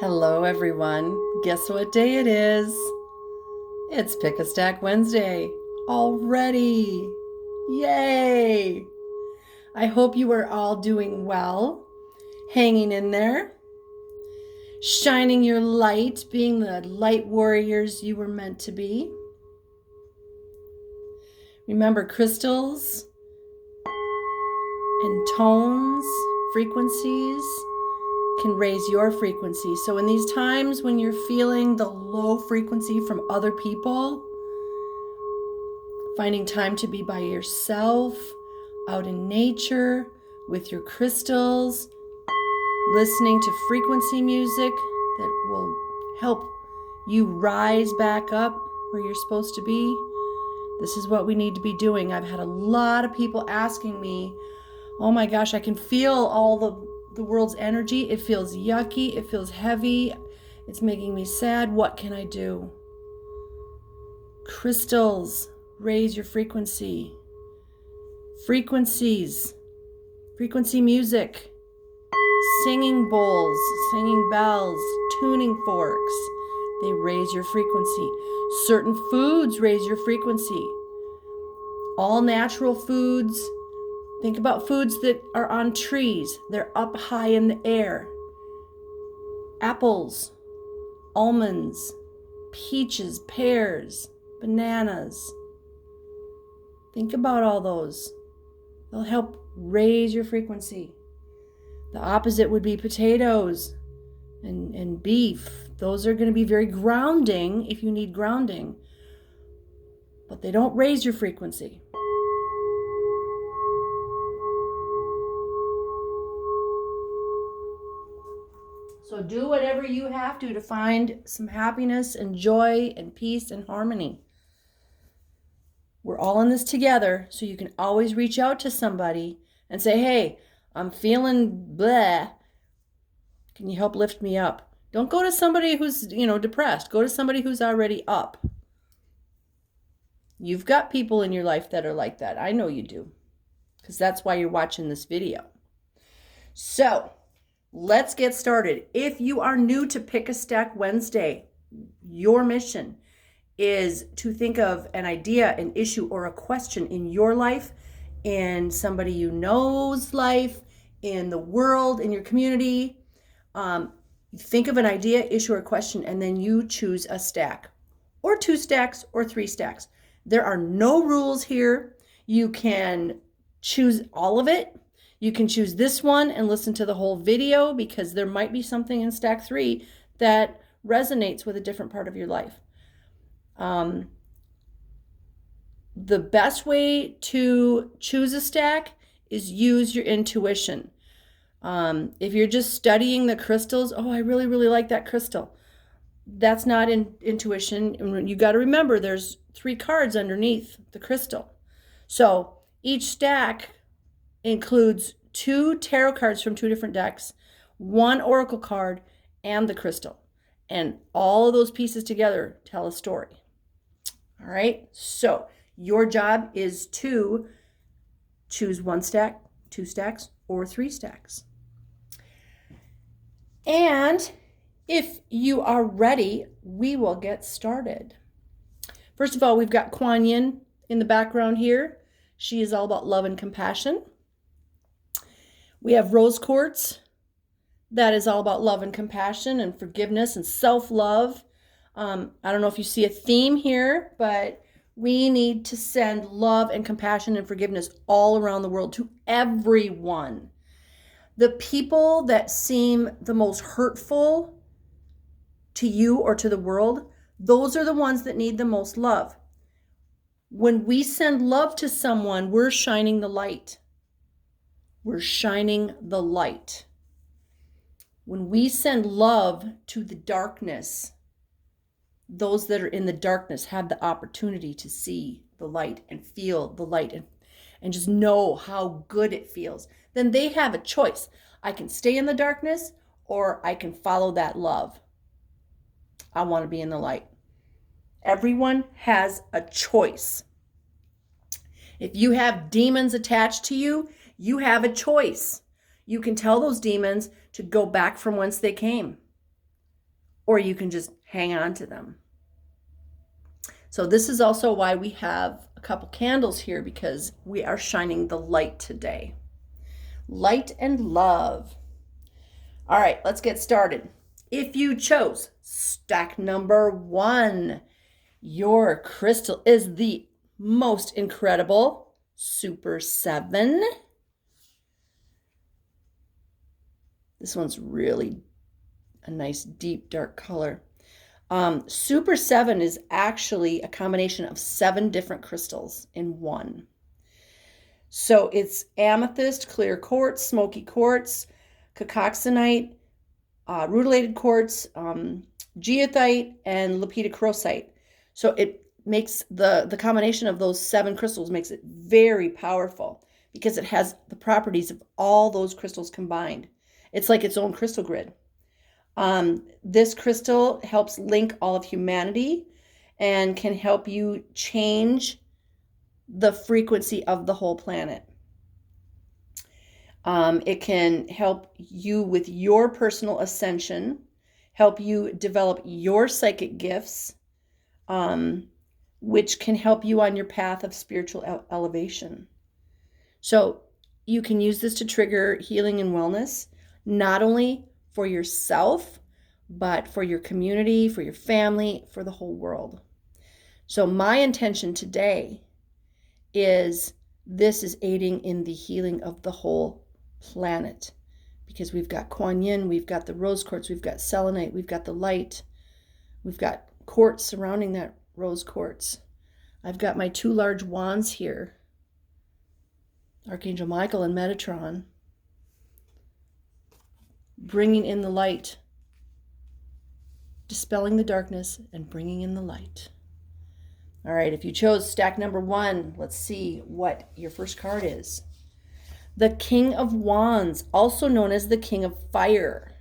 Hello, everyone. Guess what day it is? It's Pick a Stack Wednesday already. Yay! I hope you are all doing well, hanging in there, shining your light, being the light warriors you were meant to be. Remember, crystals and tones, frequencies can raise your frequency. So in these times when you're feeling the low frequency from other people, finding time to be by yourself, out in nature, with your crystals, listening to frequency music that will help you rise back up where you're supposed to be. This is what we need to be doing. I've had a lot of people asking me, oh my gosh, I can feel all the world's energy. It feels yucky. It feels heavy. It's making me sad. What can I do? Crystals, raise your frequency. Frequencies, frequency music, singing bowls, singing bells, tuning forks. They raise your frequency. Certain foods raise your frequency. All natural foods. Think about foods that are on trees. They're up high in the air. Apples, almonds, peaches, pears, bananas. Think about all those. They'll help raise your frequency. The opposite would be potatoes and beef. Those are going to be very grounding if you need grounding, but they don't raise your frequency. So do whatever you have to find some happiness and joy and peace and harmony. We're all in this together, so you can always reach out to somebody and say, hey, I'm feeling bleh. Can you help lift me up? Don't go to somebody who's, depressed. Go to somebody who's already up. You've got people in your life that are like that. I know you do, because that's why you're watching this video. So let's get started. If you are new to Pick a Stack Wednesday, your mission is to think of an idea, an issue, or a question in your life, in somebody you know's life, in the world, in your community. Think of an idea, issue, or question, and then you choose a stack, or 2 stacks, or 3 stacks. There are no rules here. You can choose all of it. You can choose this one and listen to the whole video, because there might be something in stack 3 that resonates with a different part of your life. The best way to choose a stack is use your intuition. If you're just studying the crystals, oh, I really, really like that crystal. That's not intuition. You got to remember there's 3 cards underneath the crystal. So each stack includes 2 tarot cards from 2 different decks, 1 oracle card, and the crystal. And all of those pieces together tell a story. All right, so your job is to choose 1 stack, 2 stacks, or 3 stacks. And if you are ready, we will get started. First of all, we've got Kuan Yin in the background here. She is all about love and compassion. We have rose quartz. That is all about love and compassion and forgiveness and self-love. I don't know if you see a theme here, but we need to send love and compassion and forgiveness all around the world to everyone. The people that seem the most hurtful to you or to the world, those are the ones that need the most love. When we send love to someone, we're shining the light. We're shining the light. When we send love to the darkness, those that are in the darkness have the opportunity to see the light and feel the light and just know how good it feels. Then they have a choice. I can stay in the darkness, or I can follow that love. I want to be in the light. Everyone has a choice. If you have demons attached to you, you have a choice. You can tell those demons to go back from whence they came. or you can just hang on to them. So this is also why we have a couple candles here, because we are shining the light today. Light and love. All right, let's get started. If you chose stack number 1, your crystal is the most incredible Super 7. This one's really a nice deep dark color. Super 7 is actually a combination of 7 different crystals in one. So it's amethyst, clear quartz, smoky quartz, cacoxenite, rutilated quartz, geothite, and lepidocrosite. So it makes the combination of those 7 crystals makes it very powerful, because it has the properties of all those crystals combined. It's like its own crystal grid. This crystal helps link all of humanity and can help you change the frequency of the whole planet. It can help you with your personal ascension, help you develop your psychic gifts, which can help you on your path of spiritual elevation. So you can use this to trigger healing and wellness, not only for yourself, but for your community, for your family, for the whole world. So my intention today is this is aiding in the healing of the whole planet, because we've got Kuan Yin, we've got the rose quartz, we've got selenite, we've got the light, we've got quartz surrounding that rose quartz. I've got my 2 large wands here, Archangel Michael and Metatron, bringing in the light, dispelling the darkness and bringing in the light. All right, if you chose stack number 1, let's see what your first card is. The King of Wands, also known as the King of Fire.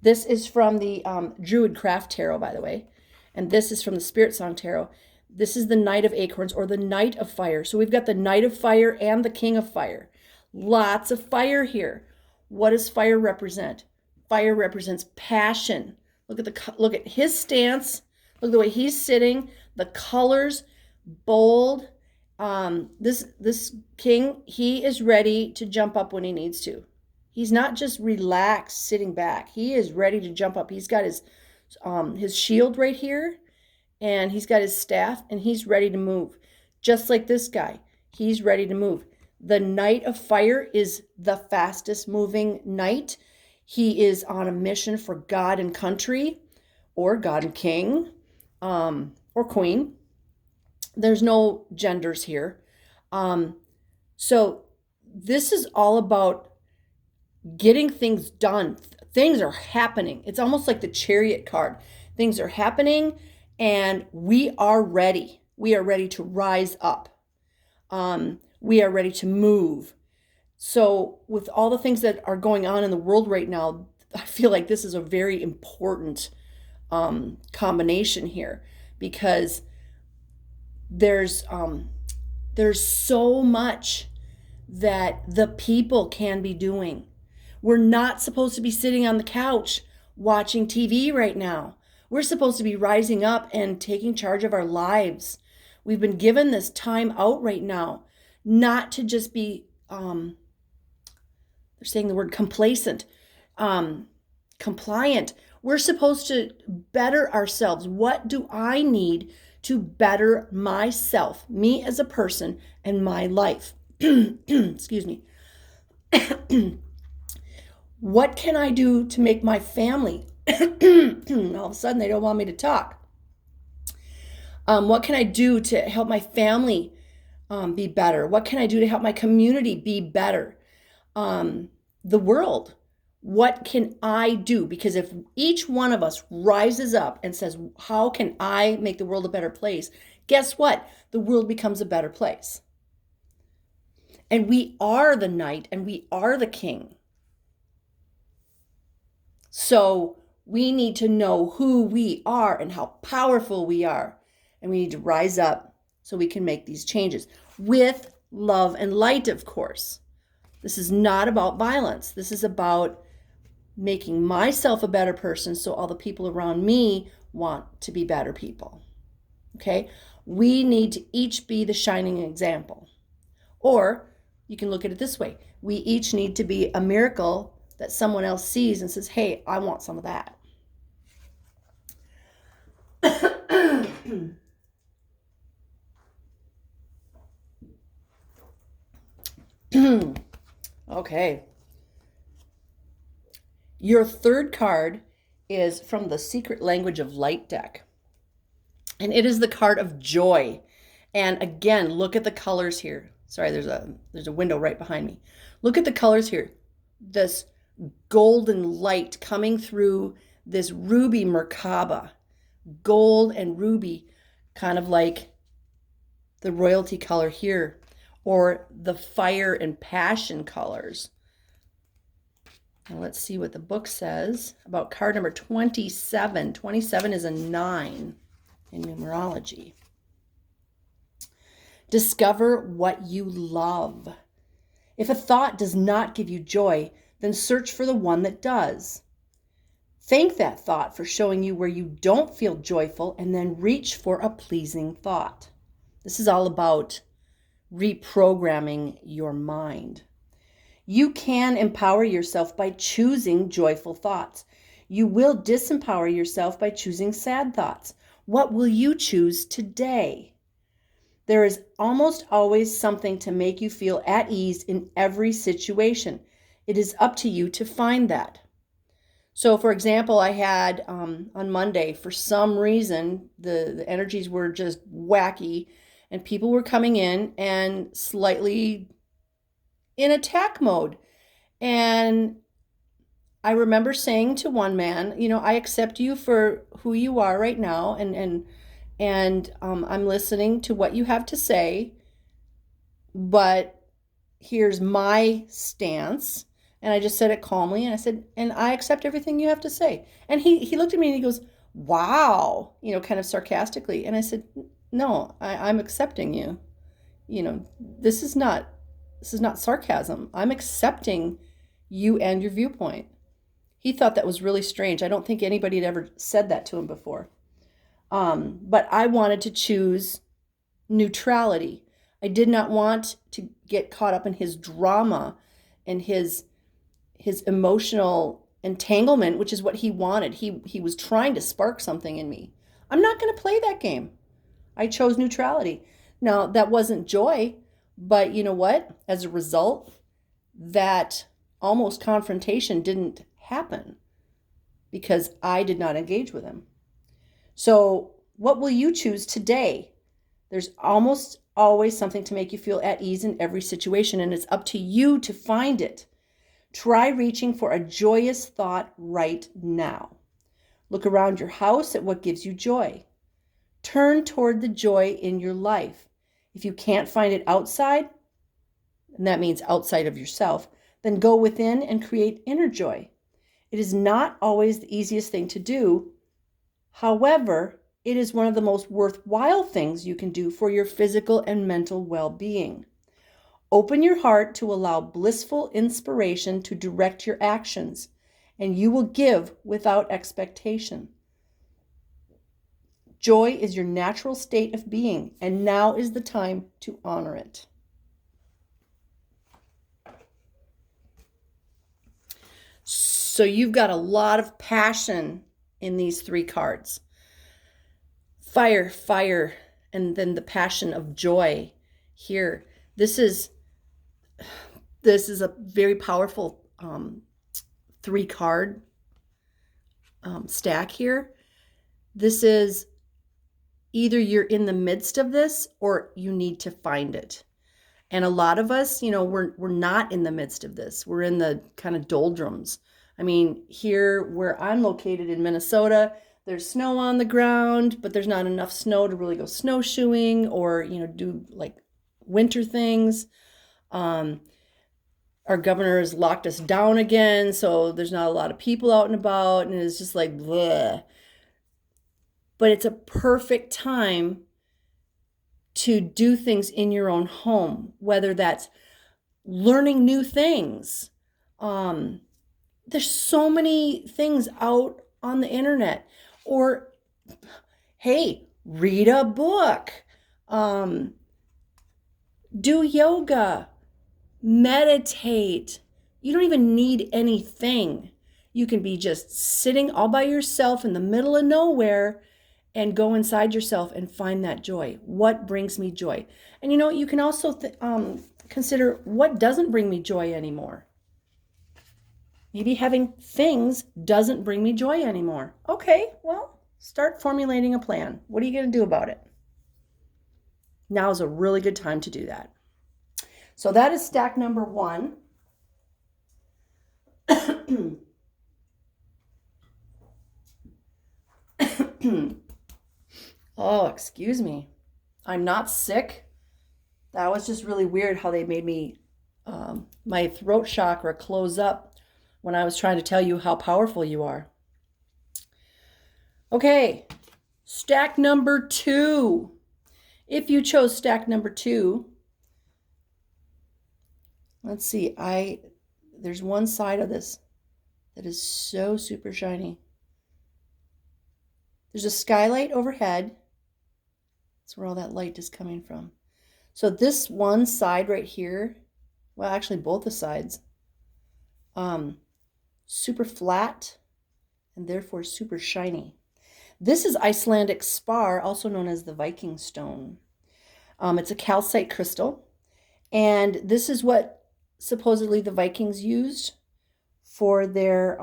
This is from the Druid Craft Tarot, by the way, and this is from the Spirit Song Tarot. This is the Knight of Acorns, or the Knight of Fire. So we've got the Knight of Fire and the King of Fire. Lots of fire here. What does fire represent? Fire represents passion. Look at his stance. Look at the way he's sitting. The colors, bold. This king, he is ready to jump up when he needs to. He's not just relaxed sitting back. He is ready to jump up. He's got his shield right here, and he's got his staff, and he's ready to move. Just like this guy, he's ready to move. The Knight of Fire is the fastest moving knight. He is on a mission for God and country, or God and king, or queen. There's no genders here. So this is all about getting things done. Things are happening. It's almost like the Chariot card. Things are happening, and we are ready. We are ready to rise up. We are ready to move. So with all the things that are going on in the world right now, I feel like this is a very important combination here, because there's so much that the people can be doing. We're not supposed to be sitting on the couch watching TV right now. We're supposed to be rising up and taking charge of our lives. We've been given this time out right now, not to just be, they're saying the word complacent, compliant. We're supposed to better ourselves. What do I need to better myself, me as a person, and my life? Excuse me. What can I do to make my family? All of a sudden, they don't want me to talk. What can I do to help my family be better? What can I do to help my community be better? The world. What can I do? Because if each one of us rises up and says, how can I make the world a better place? Guess what? The world becomes a better place. And we are the knight and we are the king. So we need to know who we are and how powerful we are. And we need to rise up so we can make these changes with love and light, of course. This is not about violence. This is about making myself a better person so all the people around me want to be better people. Okay? We need to each be the shining example. Or you can look at it this way. We each need to be a miracle that someone else sees and says, hey, I want some of that. Okay. Your third card is from the Secret Language of Light deck. And it is the card of joy. And again, look at the colors here. Sorry, there's a window right behind me. Look at the colors here. This golden light coming through this ruby Merkaba. Gold and ruby, kind of like the royalty color here, or the fire and passion colors. Now let's see what the book says about card number 27. 27 is a 9 in numerology. Discover what you love. If a thought does not give you joy, then search for the one that does. Thank that thought for showing you where you don't feel joyful, and then reach for a pleasing thought. This is all about reprogramming your mind. You can empower yourself by choosing joyful thoughts. You will disempower yourself by choosing sad thoughts. What will you choose today? There is almost always something to make you feel at ease in every situation. It is up to you to find that. So, for example, I had on Monday, for some reason, the energies were just wacky, and people were coming in and slightly in attack mode. And I remember saying to one man, I accept you for who you are right now, and I'm listening to what you have to say, but here's my stance. And I just said it calmly, and I said, and I accept everything you have to say. And he looked at me and he goes, wow, kind of sarcastically. And I said, no, I'm accepting you. This is not sarcasm. I'm accepting you and your viewpoint. He thought that was really strange. I don't think anybody had ever said that to him before. But I wanted to choose neutrality. I did not want to get caught up in his drama and his emotional entanglement, which is what he wanted. He was trying to spark something in me. I'm not going to play that game. I chose neutrality. Now, that wasn't joy, but you know what? As a result, that almost confrontation didn't happen because I did not engage with him. So, what will you choose today? There's almost always something to make you feel at ease in every situation, and it's up to you to find it. Try reaching for a joyous thought right now. Look around your house at what gives you joy. Turn toward the joy in your life. If you can't find it outside, and that means outside of yourself, then go within and create inner joy. It is not always the easiest thing to do. However, it is one of the most worthwhile things you can do for your physical and mental well-being. Open your heart to allow blissful inspiration to direct your actions, and you will give without expectation. Joy is your natural state of being, and now is the time to honor it. So you've got a lot of passion in these 3 cards. Fire, fire, and then the passion of joy here. This is a very powerful 3-card stack here. This is either you're in the midst of this or you need to find it. And a lot of us, we're not in the midst of this. We're in the kind of doldrums. I mean, here where I'm located in Minnesota, there's snow on the ground, but there's not enough snow to really go snowshoeing or, do like winter things. Our governor has locked us down again, so there's not a lot of people out and about, and it's just like, bleh. But it's a perfect time to do things in your own home, whether that's learning new things, there's so many things out on the internet. Or, hey, read a book, um, do yoga, meditate. You don't even need anything. You can be just sitting all by yourself in the middle of nowhere and go inside yourself and find that joy. What brings me joy? And you can also consider what doesn't bring me joy anymore. Maybe having things doesn't bring me joy anymore. Okay, well, start formulating a plan. What are you going to do about it? Now is a really good time to do that. So that is stack number 1. Oh, excuse me. I'm not sick. That was just really weird how they made me, my throat chakra close up when I was trying to tell you how powerful you are. Okay, stack number 2. If you chose stack number 2, let's see, there's one side of this that is so super shiny. There's a skylight overhead. That's where all that light is coming from. So this one side right here, well, actually both the sides, super flat and therefore super shiny. This is Icelandic Spar, also known as the Viking stone. It's a calcite crystal, and this is what supposedly the Vikings used for their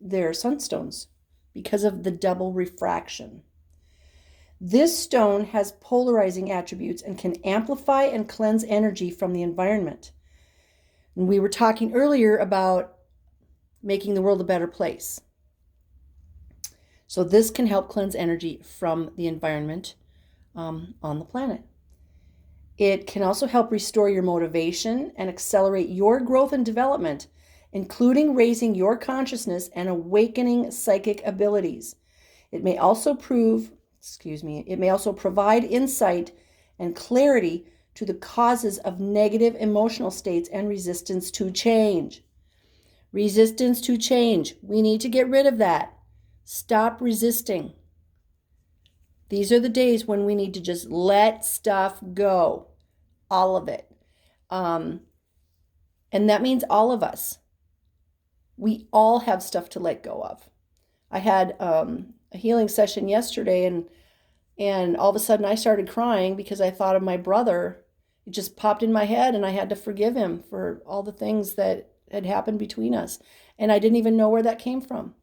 sunstones because of the double refraction. This stone has polarizing attributes and can amplify and cleanse energy from the environment. And we were talking earlier about making the world a better place. So this can help cleanse energy from the environment on the planet. It can also help restore your motivation and accelerate your growth and development, including raising your consciousness and awakening psychic abilities. It may also provide insight and clarity to the causes of negative emotional states and resistance to change. Resistance to change. We need to get rid of that. Stop resisting. These are the days when we need to just let stuff go. All of it. And that means all of us. We all have stuff to let go of. I had a healing session yesterday, and all of a sudden I started crying because I thought of my brother. It just popped in my head, and I had to forgive him for all the things that had happened between us. And I didn't even know where that came from.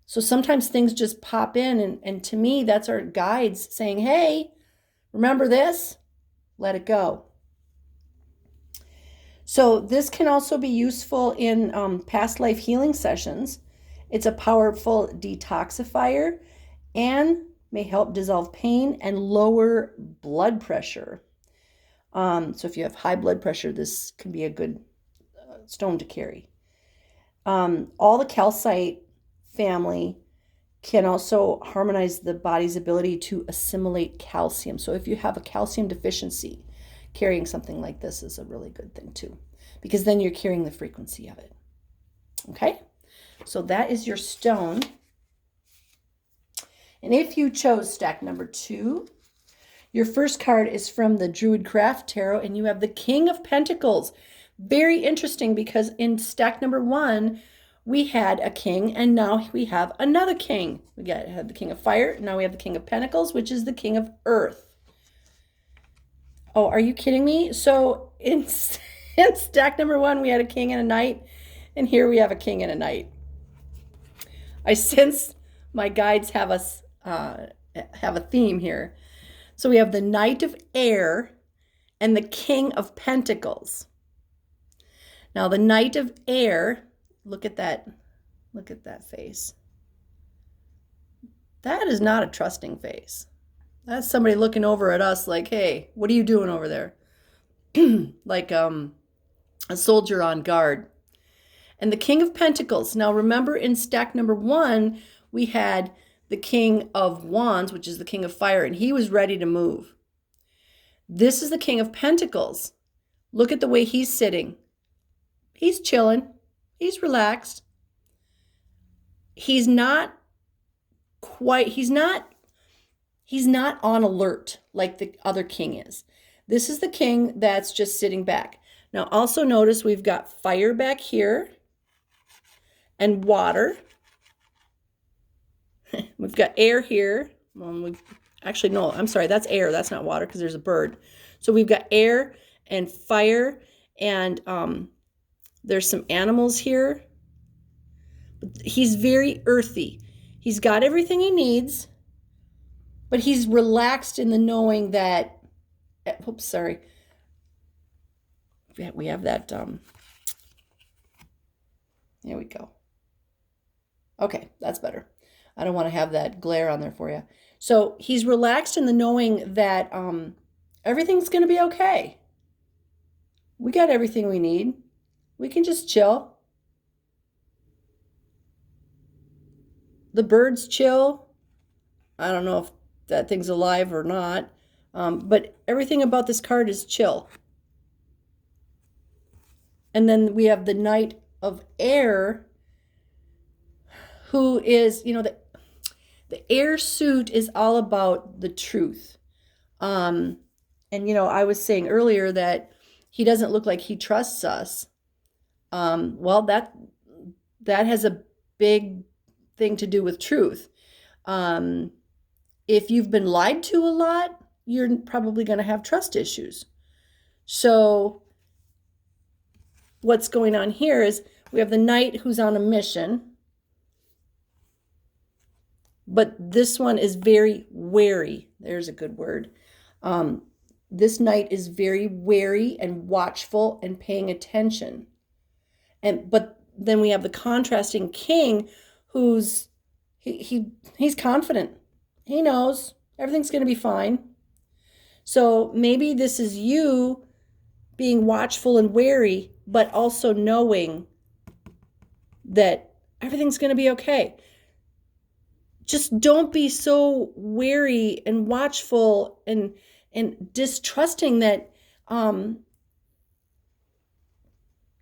So sometimes things just pop in, and to me, that's our guides saying, hey, remember this? Let it go. So this can also be useful in past life healing sessions. It's a powerful detoxifier and may help dissolve pain and lower blood pressure. So if you have high blood pressure, this can be a good stone to carry. All the calcite family can also harmonize the body's ability to assimilate calcium. So if you have a calcium deficiency, carrying something like this is a really good thing too, because then you're carrying the frequency of it. Okay, so that is your stone. And if you chose stack number 2, your first card is from the Druid Craft Tarot, and you have the King of Pentacles. Very interesting, because in stack number 1, we had a king, and now we have another king. We had the King of Fire, now we have the King of Pentacles, which is the King of Earth. Oh, are you kidding me? So in stack number 1, we had a king and a knight, and here we have a king and a knight. I sense my guides have us have a theme here. So we have the Knight of Air and the King of Pentacles. Now the Knight of Air, look at that face. That is not a trusting face. That's somebody looking over at us like, hey, what are you doing over there? Like a soldier on guard. And the King of Pentacles. Now remember, in stack number 1, we had the King of Wands, which is the King of Fire, and he was ready to move. This is the King of Pentacles. Look at the way he's sitting. He's chilling. He's relaxed. He's not he's not on alert like the other king is. This is the king that's just sitting back. Now also notice we've got fire back here and water. We've got air here. Well, actually, no, I'm sorry, that's air. That's not water because there's a bird. So we've got air and fire, and there's some animals here. He's very earthy. He's got everything he needs, but he's relaxed in the knowing that, oops, sorry. We have that, there we go. Okay, that's better. I don't want to have that glare on there for you. So he's relaxed in the knowing that everything's going to be okay. We got everything we need. We can just chill. The birds chill. I don't know if that thing's alive or not, but everything about this card is chill. And then we have the Knight of Air, who is, you know, the air suit is all about the truth. And, you know, I was saying earlier that he doesn't look like he trusts us. Well, that has a big thing to do with truth. If you've been lied to a lot, you're probably going to have trust issues. So what's going on here is we have the knight who's on a mission, but this one is very wary. There's a good word. This knight is very wary and watchful and paying attention. But then we have the contrasting king, who's he's confident. He knows everything's going to be fine. So maybe this is you being watchful and wary, but also knowing that everything's going to be okay. Just don't be so wary and watchful and distrusting that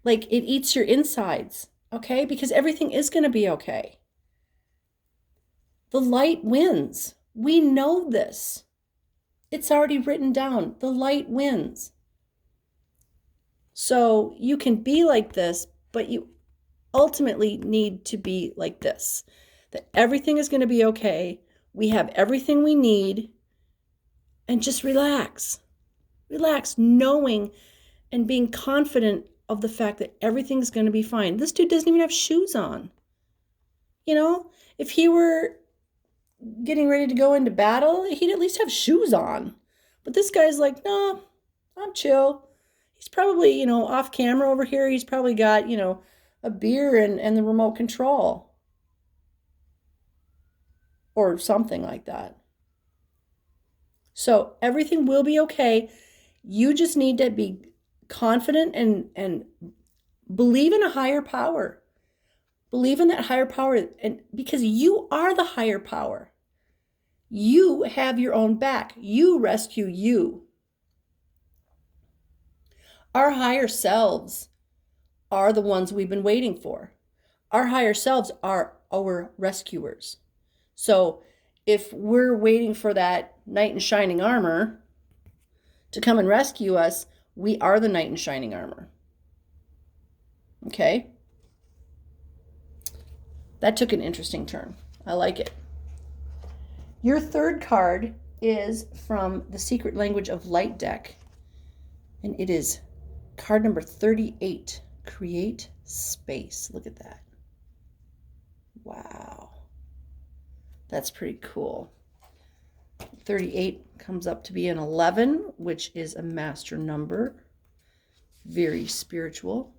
like it eats your insides, okay? Because everything is going to be okay. The light wins. We know this. It's already written down. The light wins. So you can be like this, but you ultimately need to be like this. That everything is going to be okay. We have everything we need. And just relax. Relax, knowing and being confident of the fact that everything's going to be fine. This dude doesn't even have shoes on. You know, if he were getting ready to go into battle, he'd at least have shoes on. But this guy's like, no, I'm chill. He's probably, you know, off camera over here. He's probably got, you know, a beer and the remote control. Or something like that. So everything will be okay. You just need to be confident and believe in a higher power. Believe in that higher power, and because you are the higher power. You have your own back. You rescue you. Our higher selves are the ones we've been waiting for. Our higher selves are our rescuers. So if we're waiting for that knight in shining armor to come and rescue us, we are the knight in shining armor. Okay? That took an interesting turn. I like it. Your third card is from the Secret Language of Light deck, and it is card number 38, Create Space. Look at that. Wow. That's pretty cool. 38 comes up to be an 11, which is a master number. Very spiritual.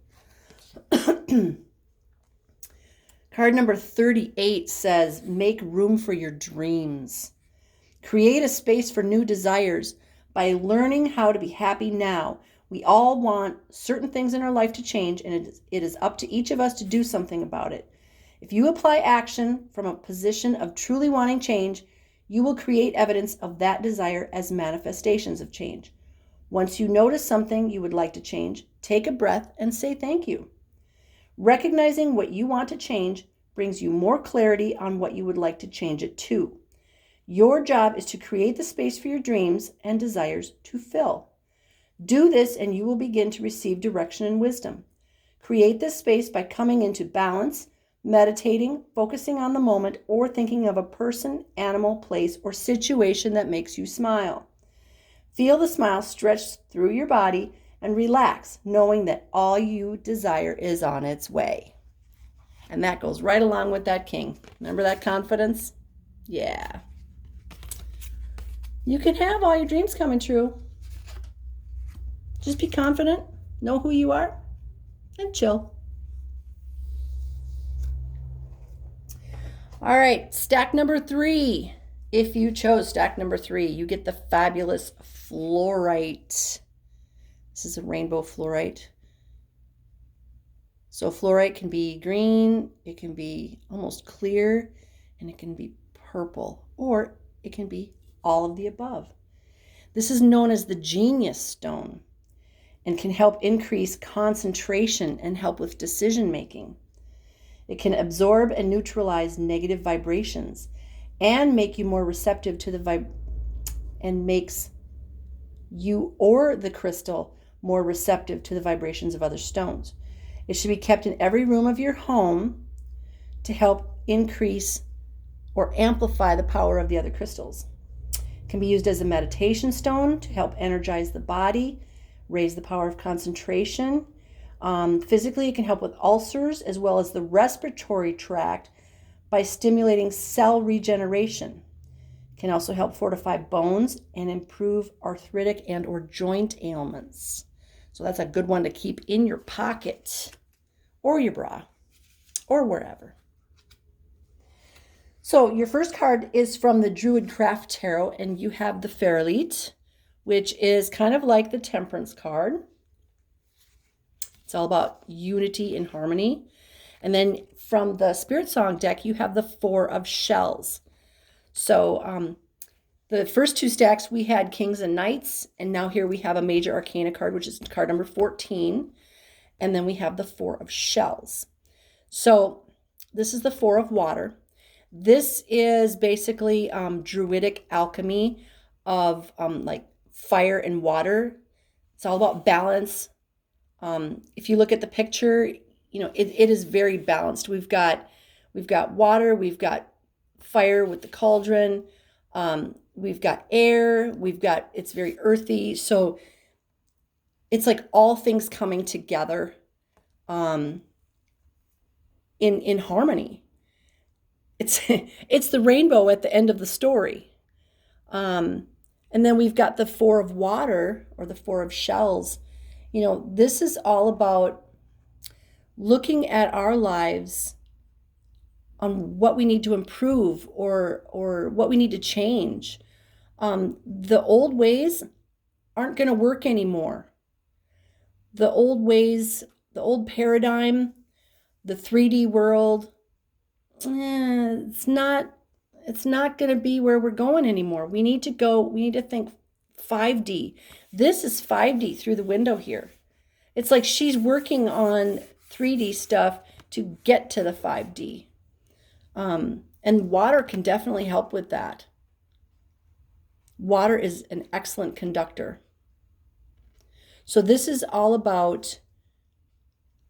Card number 38 says, make room for your dreams. Create a space for new desires by learning how to be happy now. We all want certain things in our life to change, and it is up to each of us to do something about it. If you apply action from a position of truly wanting change, you will create evidence of that desire as manifestations of change. Once you notice something you would like to change, take a breath and say thank you. Recognizing what you want to change brings you more clarity on what you would like to change it to. Your job is to create the space for your dreams and desires to fill. Do this and you will begin to receive direction and wisdom. Create this space by coming into balance, meditating, focusing on the moment, or thinking of a person, animal, place, or situation that makes you smile. Feel the smile stretch through your body and relax, knowing that all you desire is on its way. And that goes right along with that king. Remember that confidence? Yeah. You can have all your dreams coming true. Just be confident, know who you are, and chill. All right, stack number 3. If you chose stack number 3, you get the fabulous Fluorite. This is a rainbow Fluorite. So Fluorite can be green, it can be almost clear, and it can be purple, or it can be all of the above. This is known as the genius stone and can help increase concentration and help with decision making. It can absorb and neutralize negative vibrations and make you more receptive to the and makes you or the crystal more receptive to the vibrations of other stones. It should be kept in every room of your home to help increase or amplify the power of the other crystals. It can be used as a meditation stone to help energize the body, raise the power of concentration. Physically, it can help with ulcers as well as the respiratory tract by stimulating cell regeneration. It can also help fortify bones and improve arthritic and or joint ailments. So that's a good one to keep in your pocket or your bra or wherever. So your first card is from the Druid Craft Tarot, and you have the Fluorite, which is kind of like the Temperance card. It's all about unity and harmony. And then from the Spirit Song deck, you have the 4 of Shells. So the first 2 stacks, we had Kings and Knights, and now here we have a Major Arcana card, which is card number 14. And then we have the 4 of Shells. So this is the 4 of Water. This is basically Druidic alchemy of like fire and water. It's all about balance. If you look at the picture, you know, it is very balanced. We've got water, we've got fire with the cauldron, we've got air, it's very earthy. So it's like all things coming together in harmony. It's the rainbow at the end of the story. And then we've got the 4 of Water, or the 4 of Shells. You know, this is all about looking at our lives on what we need to improve or what we need to change. The old ways aren't going to work anymore. The old ways, the old paradigm, the 3D world, it's not going to be where we're going anymore. We need to think 5D. This is 5D through the window here. It's like she's working on 3D stuff to get to the 5D. And water can definitely help with that. Water is an excellent conductor. So this is all about,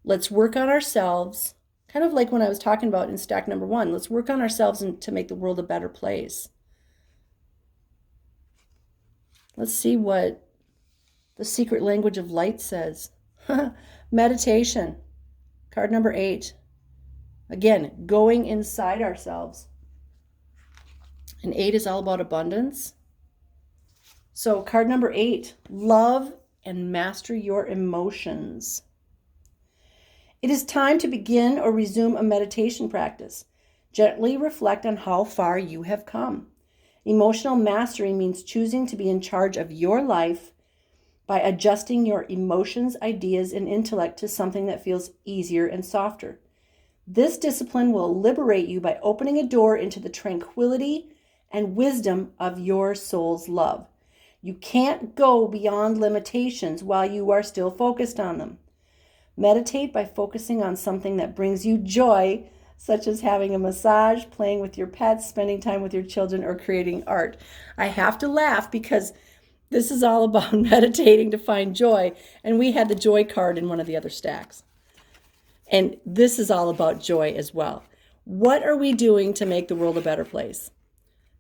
let's work on ourselves, kind of like when I was talking about in stack number 1. Let's work on ourselves and to make the world a better place. Let's see what the secret language of light says. Meditation, card number 8. Again, going inside ourselves. And 8 is all about abundance. So card number 8, love and master your emotions. It is time to begin or resume a meditation practice. Gently reflect on how far you have come. Emotional mastery means choosing to be in charge of your life by adjusting your emotions, ideas, and intellect to something that feels easier and softer. This discipline will liberate you by opening a door into the tranquility and wisdom of your soul's love. You can't go beyond limitations while you are still focused on them. Meditate by focusing on something that brings you joy, such as having a massage, playing with your pets, spending time with your children, or creating art. I have to laugh because this is all about meditating to find joy, and we had the joy card in one of the other stacks. And this is all about joy as well. What are we doing to make the world a better place?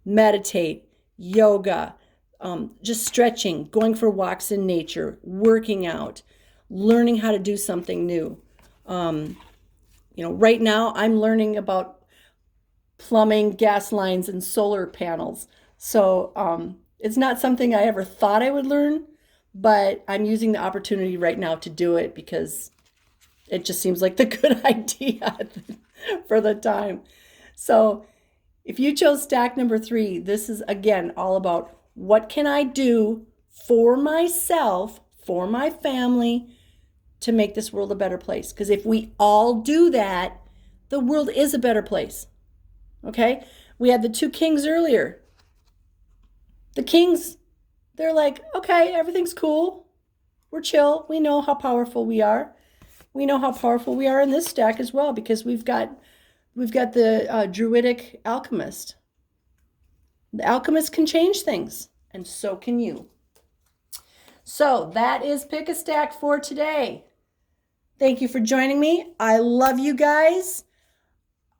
Meditate, yoga, just stretching, going for walks in nature, working out, learning how to do something new. Right now I'm learning about plumbing, gas lines, and solar panels. So it's not something I ever thought I would learn, but I'm using the opportunity right now to do it because it just seems like the good idea for the time. So if you chose stack number 3, this is again all about what can I do for myself, for my family, to make this world a better place. Because if we all do that, the world is a better place. Okay? We had the 2 kings earlier. The kings, they're like, okay, everything's cool. We're chill. We know how powerful we are. We know how powerful we are in this stack as well because we've got the druidic alchemist. The alchemist can change things, and so can you. So that is Pick a Stack for today. Thank you for joining me. I love you guys.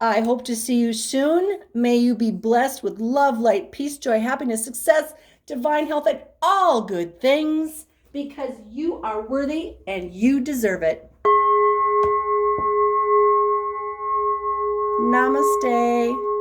I hope to see you soon. May you be blessed with love, light, peace, joy, happiness, success, divine health, and all good things because you are worthy and you deserve it. Namaste.